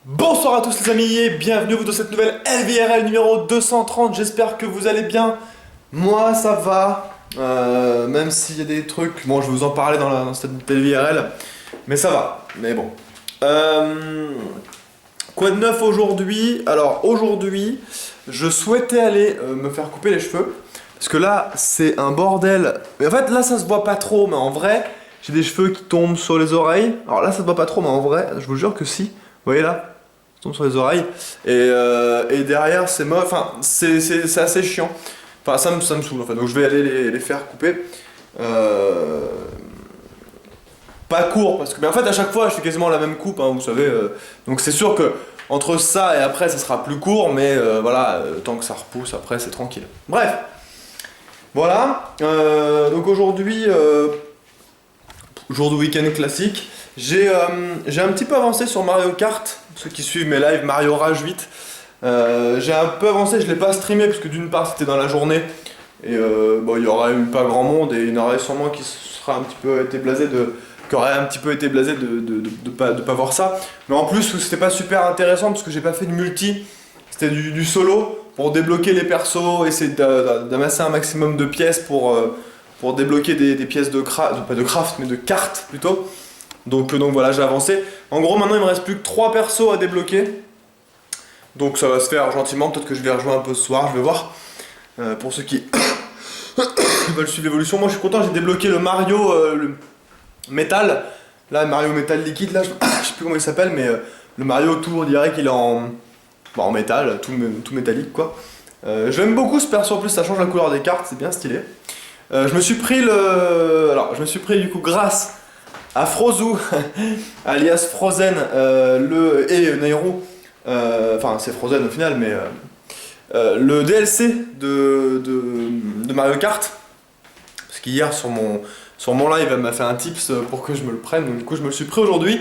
Bonsoir à tous les amis et bienvenue dans cette nouvelle LVRL numéro 230, j'espère que vous allez bien. Moi ça va, même s'il y a des trucs, bon je vais vous en parler dans cette LVRL, mais ça va, mais bon. Quoi de neuf aujourd'hui? Alors aujourd'hui, je souhaitais aller me faire couper les cheveux, parce que là c'est un bordel. Mais en fait là ça se voit pas trop, mais en vrai, j'ai des cheveux qui tombent sur les oreilles. Alors là ça se voit pas trop, mais en vrai, je vous jure que si, vous voyez là? Tombe sur les oreilles et derrière c'est moche, enfin c'est assez chiant, enfin ça me saoule en fait, donc je vais aller les faire couper pas court parce que mais en fait à chaque fois je fais quasiment la même coupe hein, vous savez, donc c'est sûr que entre ça et après ça sera plus court, mais voilà, tant que ça repousse après c'est tranquille, bref voilà. Donc aujourd'hui jour de week-end classique. J'ai un petit peu avancé sur Mario Kart, ceux qui suivent mes lives Mario Rage 8. J'ai un peu avancé, je l'ai pas streamé parce que d'une part c'était dans la journée et bon, il y aurait eu pas grand monde et il y en aurait sûrement qui sera un petit peu été blasé qui aurait un petit peu été blasé de pas voir ça. Mais en plus c'était pas super intéressant parce que j'ai pas fait de multi, c'était du solo pour débloquer les persos, essayer d'amasser un maximum de pièces pour débloquer des pièces de craft, pas de craft mais de cartes plutôt. Donc voilà, j'ai avancé. En gros maintenant il me reste plus que 3 persos à débloquer. Donc ça va se faire gentiment, peut-être que je vais rejouer un peu ce soir, je vais voir. Pour ceux qui veulent suivre l'évolution, moi je suis content, j'ai débloqué le Mario le métal. Là, Mario métal liquide, là, je sais plus comment il s'appelle, mais le Mario tout, on dirait qu'il est en métal, tout métallique quoi. J'aime beaucoup ce perso, en plus ça change la couleur des cartes, c'est bien stylé. Je me suis pris Alors, je me suis pris du coup grâce à Frozu, alias Frozen, et Nairo, enfin c'est Frozen au final, mais le DLC de Mario Kart, parce qu'hier sur mon live elle m'a fait un tips pour que je me le prenne, donc du coup je me le suis pris aujourd'hui.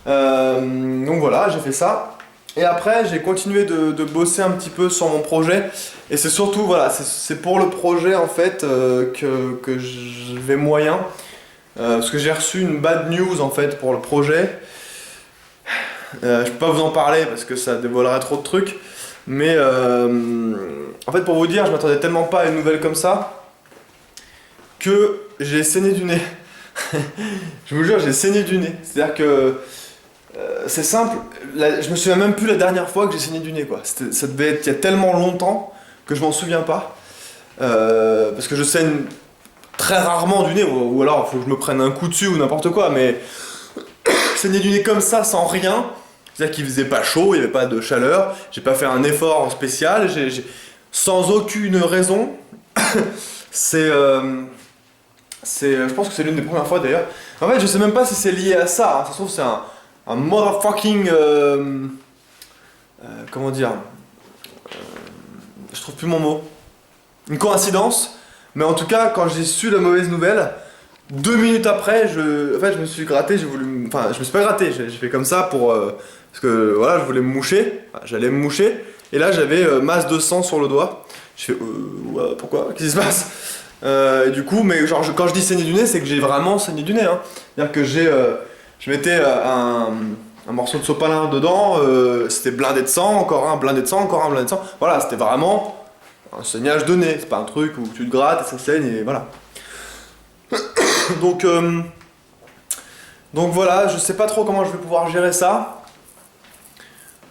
Donc voilà, j'ai fait ça. Et après j'ai continué de bosser un petit peu sur mon projet, et c'est surtout, voilà, c'est pour le projet en fait que je vais moyen. Parce que j'ai reçu une bad news en fait pour le projet. Je peux pas vous en parler parce que ça dévoilerait trop de trucs. Mais en fait, pour vous dire, je m'attendais tellement pas à une nouvelle comme ça que j'ai saigné du nez. Je vous jure, j'ai saigné du nez. C'est-à-dire que c'est simple, je me souviens même plus la dernière fois que j'ai saigné du nez quoi. Ça devait être il y a tellement longtemps que je m'en souviens pas. Parce que je saigne très rarement du nez, ou alors il faut que je me prenne un coup dessus ou n'importe quoi, mais saigner du nez comme ça sans rien, c'est-à-dire qu'il faisait pas chaud, il n'y avait pas de chaleur, j'ai pas fait un effort spécial, sans aucune raison. Je pense que c'est l'une des premières fois d'ailleurs. En fait, je sais même pas si c'est lié à ça, hein. Ça se trouve, c'est un motherfucking. Comment dire, je trouve plus mon mot. Une coïncidence. Mais en tout cas, quand j'ai su la mauvaise nouvelle, 2 minutes après, en fait, je me suis gratté, enfin, je me suis pas gratté, j'ai fait comme ça parce que voilà, je voulais me moucher, enfin, j'allais me moucher, et là j'avais masse de sang sur le doigt. Je fais, ouais, pourquoi? Qu'est-ce qui se passe? Et du coup, mais genre, quand je dis saigner du nez, c'est que j'ai vraiment saigné du nez, hein. C'est-à-dire que je mettais un morceau de sopalin dedans, c'était blindé de sang, encore un blindé de sang, encore un blindé de sang. Voilà, c'était vraiment un saignage de nez, c'est pas un truc où tu te grattes et ça saigne et voilà. Donc, donc voilà, je sais pas trop comment je vais pouvoir gérer ça.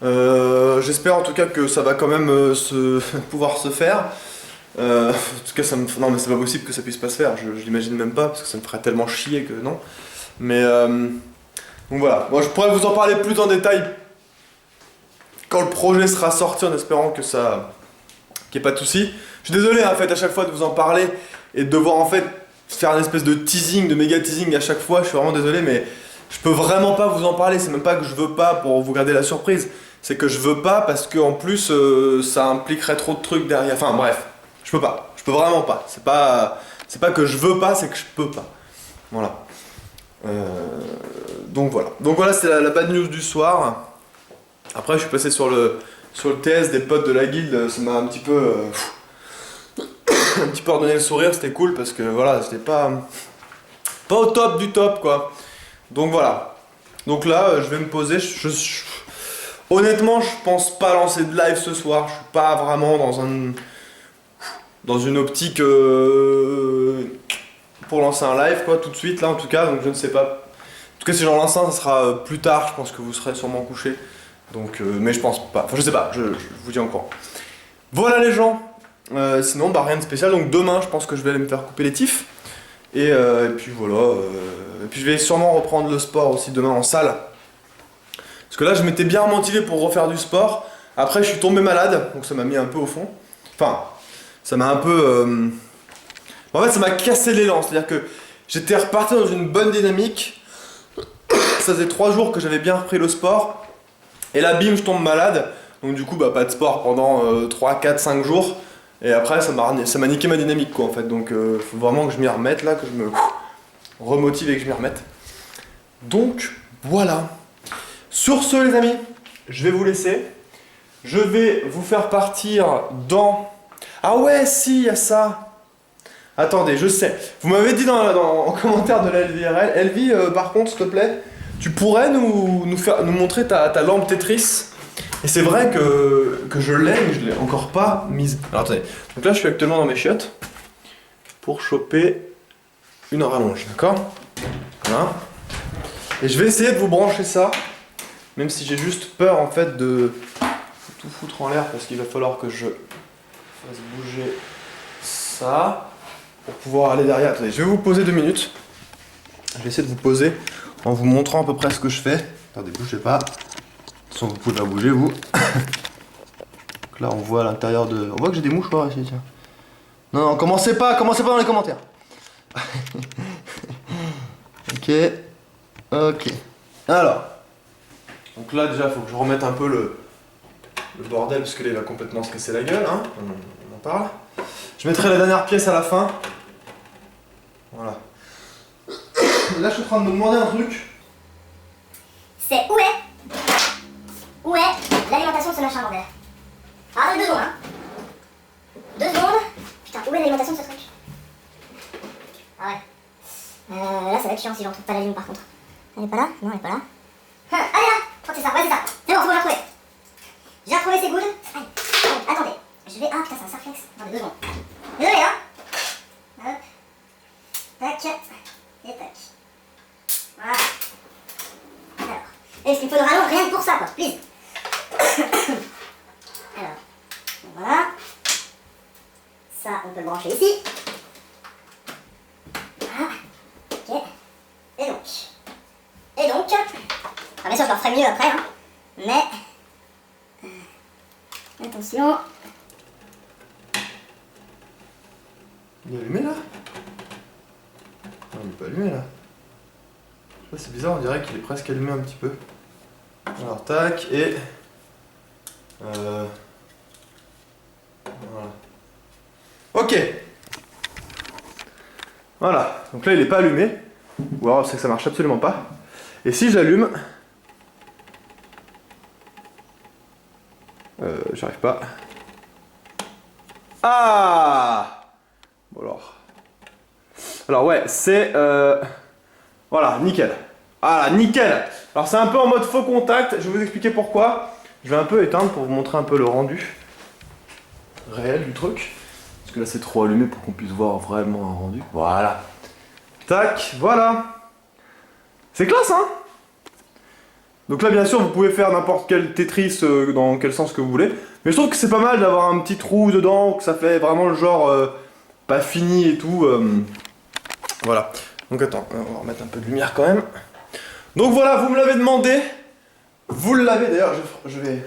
J'espère en tout cas que ça va quand même pouvoir se faire. En tout cas, non, mais c'est pas possible que ça puisse pas se faire, je l'imagine même pas, parce que ça me ferait tellement chier que non. Mais donc voilà, moi je pourrais vous en parler plus en détail quand le projet sera sorti, en espérant qu'il n'y ait pas de soucis. Je suis désolé en fait à chaque fois de vous en parler et de devoir en fait faire une espèce de teasing, de méga teasing à chaque fois, je suis vraiment désolé, mais je peux vraiment pas vous en parler. C'est même pas que je veux pas pour vous garder la surprise, c'est que je veux pas parce que en plus ça impliquerait trop de trucs derrière. Enfin bref, je peux vraiment pas. C'est pas que je veux pas, c'est que je peux pas. Voilà. Donc voilà, c'est la bad news du soir. Après je suis passé sur le TS des potes de la guilde, ça m'a un petit peu un petit peu redonné le sourire, c'était cool parce que voilà, c'était pas au top du top quoi. Donc voilà. Donc là, je vais me poser. Honnêtement, je pense pas lancer de live ce soir. Je suis pas vraiment dans une optique pour lancer un live quoi tout de suite là en tout cas. Donc je ne sais pas. En tout cas si j'en lance un, ça sera plus tard. Je pense que vous serez sûrement couchés. Donc mais je pense pas. Enfin je sais pas. Je vous tiens au courant. Voilà les gens. Sinon bah rien de spécial. Donc demain je pense que je vais aller me faire couper les tifs. Et puis voilà. Et puis je vais sûrement reprendre le sport aussi demain en salle. Parce que là, je m'étais bien motivé pour refaire du sport. Après, je suis tombé malade, donc ça m'a mis un peu au fond. Enfin, ça m'a un peu... En fait, ça m'a cassé l'élan. C'est-à-dire que j'étais reparti dans une bonne dynamique. Ça faisait 3 jours que j'avais bien repris le sport. Et là, bim, je tombe malade. Donc du coup, bah, pas de sport pendant 3, 4, 5 jours. Et après, ça m'a niqué ma dynamique, quoi, en fait. Donc, faut vraiment que je m'y remette, là, que je me remotive et que je m'y remette. Donc, voilà. Sur ce les amis, je vais vous laisser. Je vais vous faire partir dans... Ah ouais, si, il y a ça. Attendez, je sais. Vous m'avez dit en commentaire de la LVRL. Elvie, par contre, s'il te plaît, tu pourrais nous montrer ta lampe Tetris. Et c'est vrai que je l'ai, mais je l'ai encore pas mise. Alors attendez, donc là je suis actuellement dans mes chiottes pour choper une rallonge, d'accord? Voilà. Et je vais essayer de vous brancher ça. Même si j'ai juste peur en fait de tout foutre en l'air parce qu'il va falloir que je fasse bouger ça pour pouvoir aller derrière. Attendez, je vais vous poser 2 minutes. Je vais essayer de vous poser en vous montrant à peu près ce que je fais. Attendez, bougez pas. De toute façon, vous pouvez pas bouger vous. Donc là, on voit à l'intérieur de... On voit que j'ai des mouchoirs ici, tiens. Non, commencez pas dans les commentaires. Ok. Alors. Donc là déjà il faut que je remette un peu le bordel parce que là il va complètement se casser la gueule, hein. On en parle. Je mettrai la dernière pièce à la fin. Voilà. Là je suis en train de me demander un truc. C'est où est l'alimentation de ce machin bordel? Alors 2 secondes hein. 2 secondes. Putain, où est l'alimentation de ce truc? Ah ouais. Là ça va être chiant si j'en trouve pas la ligne par contre. Elle est pas là? Non elle est pas là. Elle est là. Je crois que c'est ça, ouais c'est ça. C'est bon, j'ai retrouvé. J'ai retrouvé ces gouttes. Allez, attendez. Je vais... Ah putain, c'est un sarflex. Attendez 2 secondes. Désolé hein. Hop. Tac. Et tac. Voilà. Alors. Est-ce qu'il faut le rallonge rien que pour ça quoi, please. Alors. Voilà. Ça, on peut le brancher ici. Voilà. Ok. Et donc. Ah, bien sûr, je leur ferai mieux après, hein. Mais... attention. Il est allumé là? Non, il est pas allumé là. Je sais pas, c'est bizarre, on dirait qu'il est presque allumé un petit peu. Alors, tac, et... Voilà. Ok. Voilà, donc là il est pas allumé. Ou alors c'est que ça marche absolument pas. Et si j'allume... j'arrive pas. Ah! Bon alors. Alors ouais, c'est... voilà, nickel. Ah là, nickel! Alors c'est un peu en mode faux contact, je vais vous expliquer pourquoi. Je vais un peu éteindre pour vous montrer un peu le rendu réel du truc. Parce que là c'est trop allumé pour qu'on puisse voir vraiment un rendu. Voilà. Tac, voilà. C'est classe hein? Donc là bien sûr vous pouvez faire n'importe quel Tetris dans quel sens que vous voulez. Mais je trouve que c'est pas mal d'avoir un petit trou dedans, que ça fait vraiment le genre pas fini et tout. Voilà. Donc attends, on va remettre un peu de lumière quand même. Donc voilà, vous me l'avez demandé. Vous l'avez d'ailleurs, je vais...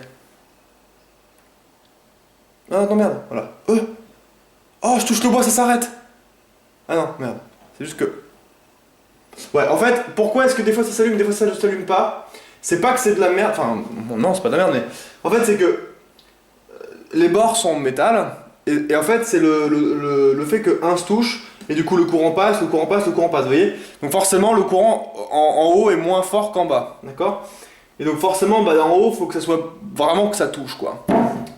Ah non merde, voilà. Oh je touche le bois, ça s'arrête. Ah non, merde. C'est juste que... Ouais, en fait, pourquoi est-ce que des fois ça s'allume, des fois ça ne s'allume pas? C'est pas que c'est de la merde, enfin, bon, non, c'est pas de la merde, mais... En fait, c'est que... les bords sont en métal, et en fait, c'est le fait que un se touche, et du coup le courant passe, le courant passe, le courant passe, vous voyez? Donc forcément, le courant en haut est moins fort qu'en bas, d'accord? Et donc forcément, bah, en haut, il faut que ça soit vraiment que ça touche, quoi.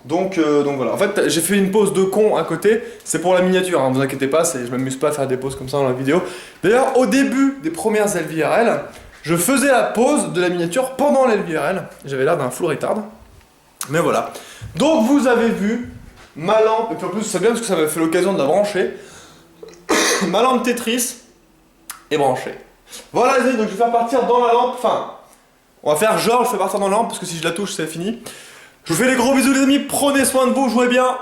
Donc voilà, en fait j'ai fait une pause de con à côté, c'est pour la miniature, hein, vous inquiétez pas, je m'amuse pas à faire des pauses comme ça dans la vidéo. D'ailleurs au début des premières LVRL, Je faisais la pause de la miniature pendant l'LVRL. J'avais l'air d'un full retard. Mais voilà. Donc vous avez vu ma lampe, et puis en plus c'est bien parce que ça m'a fait l'occasion de la brancher. Ma lampe Tetris est branchée. Voilà les amis, donc je vais faire partir dans la lampe, enfin, on va faire genre je fais partir dans la lampe parce que si je la touche c'est fini. Je vous fais des gros bisous les amis, prenez soin de vous, jouez bien.